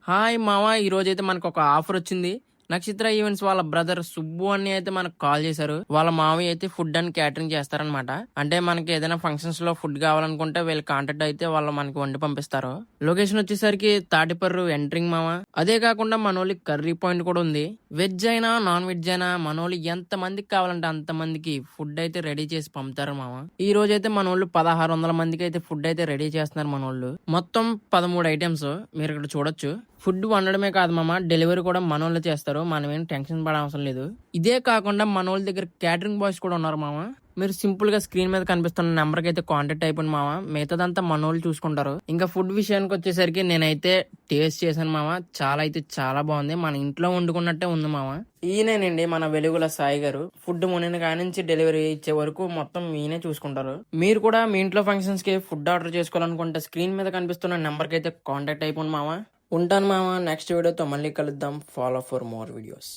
Hi మామ! ఈరోజైతే మనకొక ఆఫరొచ్చింది. నక్షత్ర ఈవెంట్స్ వాళ్ళ బ్రదర్ సుబ్బు అన్నయ్య అయితే మనకు కాల్ చేశారు. వాళ్ళ మామయ్య అయితే ఫుడ్ అండ్ క్యాటరింగ్ చేస్తారనమాట. అంటే మనకి ఏదైనా ఫంక్షన్స్‌లో ఫుడ్ కావాలనుకుంటే వీళ్ళు కాంటాక్ట్ అయితే వాళ్ళు మనకి వండి పంపిస్తారు. లొకేషన్ వచ్చేసరికి తాటిపర్రు ఎంట్రింగ్ మామ. అదే కాకుండా మనోళ్ళకి కర్రీ పాయింట్ కూడా ఉంది. వెజ్ అయినా, నాన్ వెజ్ అయినా మనోళ్ళు ఎంతమందికి కావాలంటే అంతమందికి ఫుడ్ అయితే రెడీ చేసి పంపుతారు మామ. ఈ రోజైతే మనోళ్ళు 1600 మందికి అయితే ఫుడ్ అయితే రెడీ చేస్తున్నారు మనోళ్ళు. మొత్తం 13 ఐటెమ్స్ మీరు ఇక్కడ చూడొచ్చు. ఫుడ్ వండడమే కాదు మామ, డెలివరీ కూడా మనోళ్ళే చేస్తారు. మనమేం టెన్షన్ పడవసరం లేదు. ఇదే కాకుండా మనోళ్ళ దగ్గర క్యాటరింగ్ బాయ్స్ కూడా ఉన్నారు మామ. మీరు సింపుల్ గా స్క్రీన్ మీద కనిపిస్తున్న నెంబర్ కి అయితే కాంటాక్ట్ అయిపోయింది మామ. మిగతాదంతా మనోళ్ళు చూసుకుంటారు. ఇంకా ఫుడ్ విషయానికి వచ్చేసరికి నేనైతే టేస్ట్ చేశాను మామ. చాలా అయితే చాలా బాగుంది. మన ఇంట్లో వండుకున్నట్టే ఉంది మామ. ఈయనేనండి మన వెలుగుల సాయి గారు. ఫుడ్ మునిన కానించి డెలివరీ ఇచ్చే వరకు మొత్తం ఈయనే చూసుకుంటారు. మీరు కూడా మీ ఇంట్లో ఫంక్షన్స్ కి ఫుడ్ ఆర్డర్ చేసుకోవాలనుకుంటే స్క్రీన్ మీద కనిపిస్తున్న నెంబర్ కి అయితే కాంటాక్ట్ అయిపోండి మామ. ఉంటాను మామ. నెక్స్ట్ వీడియోతో మళ్ళీ కలుద్దాం. Follow for more videos.